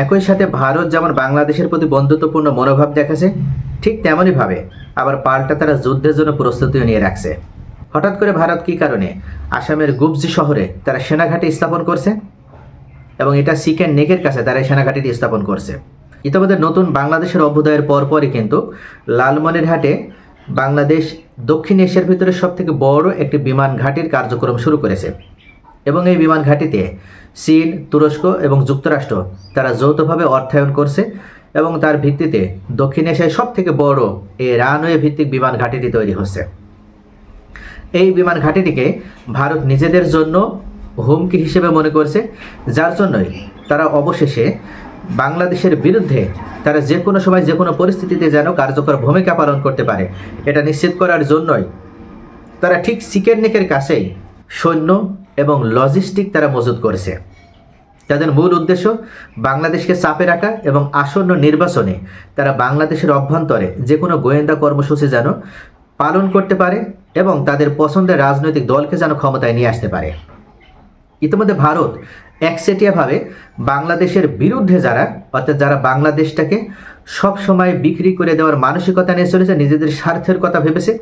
একই সাথে ভারত যেমন বাংলাদেশের প্রতি বন্ধুত্বপূর্ণ মনোভাব দেখাছে, ঠিক তেমনইভাবে আবার পাল্টা তারা যুদ্ধের জন্য প্রস্তুতিও নিয়ে রাখছে। হঠাৎ করে ভারত কী কারণে আসামের গুবজি শহরে তারা সেনাঘাঁটি স্থাপন করছে এবং এটা চিকেন নেকের কাছে তারা এই সেনাঘাঁটিটি স্থাপন করছে। ইতিমধ্যে নতুন বাংলাদেশের অভ্যুদয়ের পরপরই কিন্তু লালমনিরহাটে বাংলাদেশ দক্ষিণ এশিয়ার ভিতরে সবথেকে বড় একটি বিমান ঘাঁটির কার্যক্রম শুরু করেছে এবং এই বিমান ঘাঁটিতে চীন, তুরস্ক এবং যুক্তরাষ্ট্র তারা যৌথভাবে অর্থায়ন করছে এবং তার ভিত্তিতে দক্ষিণ এশিয়ায় সবথেকে বড় এই রানওয়ে ভিত্তিক বিমান ঘাঁটিটি তৈরি হচ্ছে। এই বিমান ঘাঁটিটিকে ভারত নিজেদের জন্য হুমকি হিসেবে মনে করছে, যার জন্যই তারা অবশেষে বাংলাদেশের বিরুদ্ধে তারা যে কোনো সময় যে কোনো পরিস্থিতিতে যেন কার্যকর ভূমিকা পালন করতে পারে এটা নিশ্চিত করার জন্যই তারা ঠিক চিকেন নেকের কাছেই সৈন্য এবং লজিস্টিক তারা মজুত করেছে। তাদের মূল উদ্দেশ্য বাংলাদেশকে চাপে রাখা এবং আসন্ন নির্বাচনে তারা বাংলাদেশের অভ্যন্তরে যে কোনো গোয়েন্দা কর্মসূচি যেন পালন করতে পারে এবং তাদের পছন্দের রাজনৈতিক দলকে যেন ক্ষমতায় নিয়ে আসতে পারে। ইতিমধ্যে ভারত একচেটিয়াভাবে বাংলাদেশের বিরুদ্ধে অর্থাৎ যারা বাংলাদেশটাকে সবসময় বিক্রি করে দেওয়ার মানসিকতা নিয়ে চলেছে, নিজেদের স্বার্থের কথা ভেবেছে,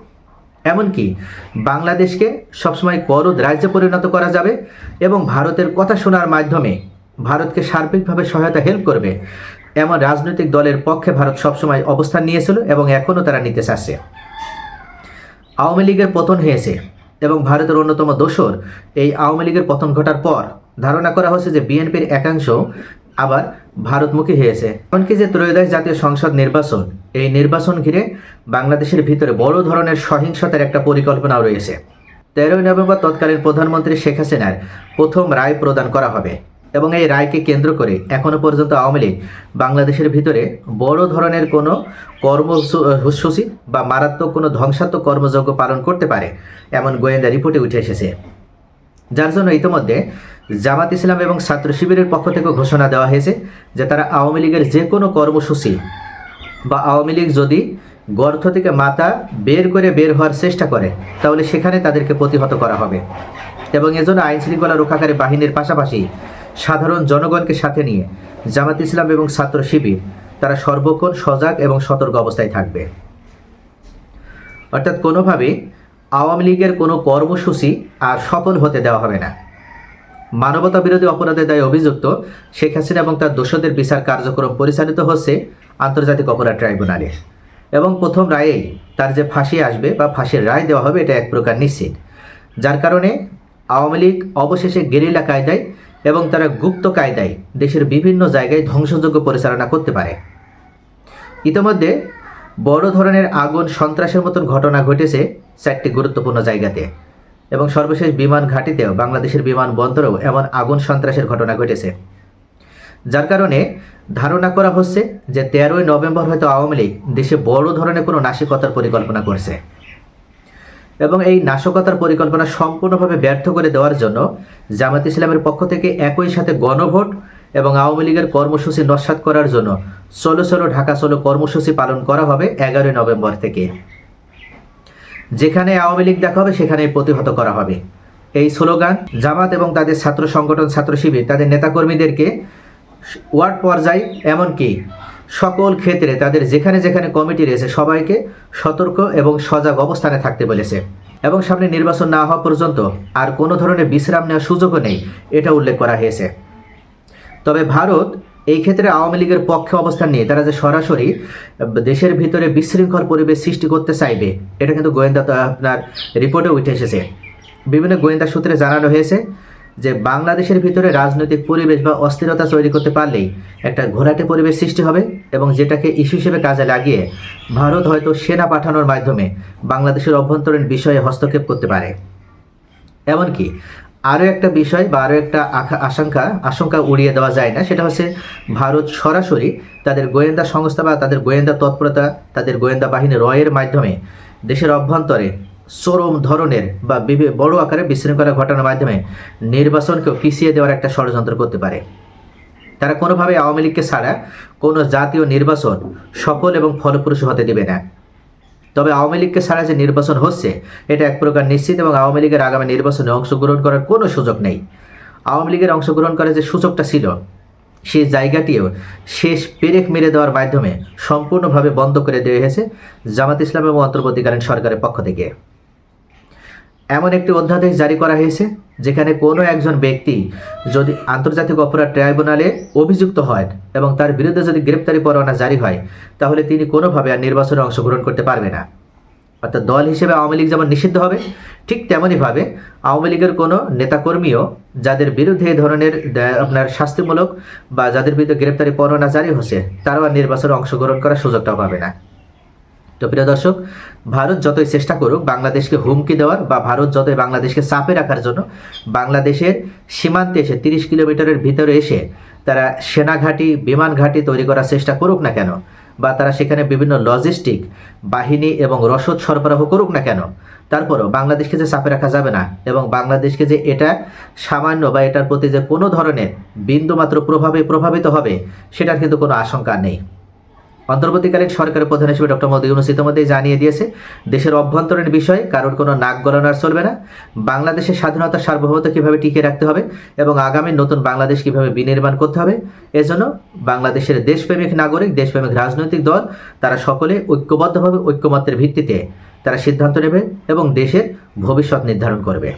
এমনকি বাংলাদেশকে সবসময় করদ রাজ্যে পরিণত করা যাবে এবং ভারতের কথা শোনার মাধ্যমে ভারতকে সার্বিকভাবে সহায়তা হেল্প করবে এমন রাজনৈতিক দলের পক্ষে ভারত সবসময় অবস্থান নিয়েছিল এবং এখনও তারা নিতে চাচ্ছে। আওয়ামী লীগের পতন হয়েছে এবং ভারতের অন্যতম দোসর এই আওয়ামী লীগের পতন ঘটার পর ধারণা করা হচ্ছে যে বিএনপির একাংশ আবার ভারতমুখী হয়েছে। এমনকি যে ত্রয়োদশ জাতীয় সংসদ নির্বাচন, এই নির্বাচন ঘিরে বাংলাদেশের ভিতরে বড় ধরনের সহিংসতার একটা পরিকল্পনাও রয়েছে। 13ই নভেম্বর তৎকালীন প্রধানমন্ত্রী শেখ হাসিনার প্রথম রায় প্রদান করা হবে এবং এই রায়কে কেন্দ্র করে এখনও পর্যন্ত আওয়ামী লীগ বাংলাদেশের ভিতরে বড় ধরনের কোনো কর্মসূচি বা মারাত্মক কোনো ধ্বংসাত্মক কর্মযজ্ঞ পালন করতে পারে এমন গোয়েন্দা রিপোর্টে উঠে এসেছে, যার জন্য ইতিমধ্যে জামাত ইসলাম এবং ছাত্র শিবিরের পক্ষ থেকে ঘোষণা দেওয়া হয়েছে যে তারা আওয়ামী লীগের যে কোনো কর্মসূচি বা আওয়ামী লীগ যদি গর্ত থেকে মাথা বের হওয়ার চেষ্টা করে তাহলে সেখানে তাদেরকে প্রতিহত করা হবে এবং এজন্য আইনশৃঙ্খলা রক্ষাকারী বাহিনীর পাশাপাশি সাধারণ জনগণকে সাথে নিয়ে জামাত ইসলাম এবং ছাত্র শিবির তারা সর্বক্ষণ সজাগ এবং সতর্ক অবস্থায় থাকবে। অর্থাৎ কোনোভাবেই আওয়ামী লীগের কোনো কর্মসূচি আর সফল হতে দেওয়া হবে না। মানবতা বিরোধী অপরাধের দায়ে অভিযুক্ত শেখ হাসিনা এবং তার দোষরদের বিচার কার্যক্রম পরিচালিত হচ্ছে আন্তর্জাতিক অপরাধ ট্রাইব্যুনালে এবং প্রথম রায়েই তার যে ফাঁসি আসবে বা ফাঁসির রায় দেওয়া হবে এটা এক প্রকার নিশ্চিত, যার কারণে আওয়ামী লীগ অবশেষে গেরিলা কায়দায় এবং তারা গুপ্ত কায়দায় দেশের বিভিন্ন জায়গায় ধ্বংসযজ্ঞ পরিচালনা করতে পারে। ইতিমধ্যে বড় ধরনের আগুন সন্ত্রাসের মতন ঘটনা ঘটেছে 4টি গুরুত্বপূর্ণ জায়গাতে এবং সর্বশেষ বিমান ঘাঁটিতেও বাংলাদেশের বিমানবন্দরেও এমন আগুন সন্ত্রাসের ঘটনা ঘটেছে, যার কারণে ধারণা করা হচ্ছে যে 13ই নভেম্বর হয়তো আওয়ামী লীগ দেশে বড় ধরনের কোনো নাশকতার পরিকল্পনা করছে এবং এই নাশকতার পরিকল্পনা সম্পূর্ণভাবে ব্যর্থ করে দেওয়ার জন্য জামাত ইসলামের পক্ষ থেকে একই সাথে গণভোট এবং আওয়ামী লীগের কর্মসূচি নস্যাৎ করার জন্য চলো চলো ঢাকা চলো কর্মসূচি পালন করা হবে 11ই নভেম্বর থেকে। যেখানে আওয়ামী লীগ দেখা হবে সেখানেই প্রতিহত করা হবে। এই স্লোগান জামাত এবং তাদের ছাত্র সংগঠন ছাত্র শিবির তাদের নেতাকর্মীদেরকে ওয়ার্ড পর্যায়ে এমনকি সকল ক্ষেত্রে তাদের যেখানে যেখানে কমিটি রয়েছে সবাইকে সতর্ক এবং সজাগ অবস্থানে থাকতে বলেছে এবং সামনে নির্বাচন না হওয়া পর্যন্ত আর কোনো ধরনের বিশ্রাম নেওয়ার সুযোগও নেই এটা উল্লেখ করা হয়েছে। তবে ভারত এই ক্ষেত্রে আওয়ামী লীগের পক্ষে অবস্থান নিয়ে তারা যে সরাসরি দেশের ভিতরে বিশৃঙ্খল পরিবেশ সৃষ্টি করতে চাইবে এটা কিন্তু গোয়েন্দা আপনার রিপোর্টে উঠে এসেছে। বিভিন্ন গোয়েন্দা সূত্রে জানানো হয়েছে যে বাংলাদেশের ভিতরে রাজনৈতিক পরিবেশ বা অস্থিরতা তৈরি করতে পারলেই একটা ঘোলাটে পরিবেশ সৃষ্টি হবে এবং যেটাকে ইস্যু হিসেবে কাজে লাগিয়ে ভারত হয়তো সেনা পাঠানোর মাধ্যমে বাংলাদেশের অভ্যন্তরীণ বিষয়ে হস্তক্ষেপ করতে পারে। এমনকি আরও একটা বিষয় বা আরও একটা আশঙ্কা উড়িয়ে দেওয়া যায় না, সেটা হচ্ছে ভারত সরাসরি তাদের গোয়েন্দা সংস্থা বা তাদের গোয়েন্দা তৎপরতা তাদের গোয়েন্দা বাহিনী রয়ের মাধ্যমে দেশের অভ্যন্তরে চরম ধরনের বা বড় আকারে বিশৃঙ্খলা ঘটানোর মাধ্যমে নির্বাচনকেও পিছিয়ে দেওয়ার একটা ষড়যন্ত্র করতে পারে। তারা কোনোভাবে আওয়ামী লীগকে ছাড়া কোনো জাতীয় নির্বাচন সফল এবং ফলপ্রসূ হতে দেবে না। তবে আওয়ামী লীগকে ছাড়া যে নির্বাচন হচ্ছে এটা এক প্রকার নিশ্চিত এবং আওয়ামী লীগের আগামী নির্বাচনে অংশগ্রহণ করার কোনো সুযোগ নেই। আওয়ামী লীগের অংশগ্রহণ করার যে সুযোগটা ছিল সেই জায়গাটিও শেষ পেরেক মেরে দেওয়ার মাধ্যমে সম্পূর্ণভাবে বন্ধ করে দেওয়া হয়েছে জামাত ইসলাম এবং অন্তর্বর্তীকালীন সরকারের পক্ষ থেকে। এমন একটি অধ্যাদেশ জারি করা হয়েছে যেখানে কোনো একজন ব্যক্তি যদি আন্তর্জাতিক অপরাধ ট্রাইব্যুনালে অভিযুক্ত হয় এবং তার বিরুদ্ধে যদি গ্রেপ্তারি পরোয়ানা জারি হয়, তাহলে তিনি কোনোভাবে আর নির্বাচনে অংশগ্রহণ করতে পারবে না। অর্থাৎ দল হিসেবে আওয়ামী লীগ যেমন নিষিদ্ধ হবে, ঠিক তেমনইভাবে আওয়ামী লীগের কোনো নেতাকর্মীও যাদের বিরুদ্ধে এই ধরনের আপনার শাস্তিমূলক বা যাদের বিরুদ্ধে গ্রেপ্তারি পরোয়ানা জারি হচ্ছে, তারাও আর নির্বাচনে অংশগ্রহণ করার সুযোগটাও পাবে না। তো প্রিয় দর্শক, ভারত যতই চেষ্টা করুক বাংলাদেশকে হুমকি দেওয়ার বা ভারত যতই বাংলাদেশকে চাপে রাখার জন্য বাংলাদেশের সীমান্তে এসে 30 কিলোমিটারের ভিতরে এসে তারা সেনাঘাঁটি, বিমান ঘাঁটি তৈরি করার চেষ্টা করুক না কেন, বা তারা সেখানে বিভিন্ন লজিস্টিক বাহিনী এবং রসদ সরবরাহ করুক না কেন, তারপরও বাংলাদেশকে যে চাপে রাখা যাবে না এবং বাংলাদেশকে যে এটা সামান্য বা এটার প্রতি যে কোনো ধরনের বিন্দুমাত্র প্রভাবিত হবে সেটার কিন্তু কোনো আশঙ্কা নেই। অন্তর্বর্তীকালীন সরকারের প্রধান হিসেবে ডক্টর মোহাম্মদ ইউনূস ইতিমধ্যেই জানিয়ে দিয়েছে, দেশের অভ্যন্তরীণ বিষয়ে কারোর কোনো নাক গলানো আর চলবে না। বাংলাদেশের স্বাধীনতা সার্বভৌমত্ব কীভাবে টিকিয়ে রাখতে হবে এবং আগামী নতুন বাংলাদেশ কীভাবে বিনির্মাণ করতে হবে, এজন্য বাংলাদেশের দেশপ্রেমিক নাগরিক, দেশপ্রেমিক রাজনৈতিক দল তারা সকলে ঐক্যবদ্ধভাবে ঐক্যমত্যের ভিত্তিতে তারা সিদ্ধান্ত নেবে এবং দেশের ভবিষ্যৎ নির্ধারণ করবে।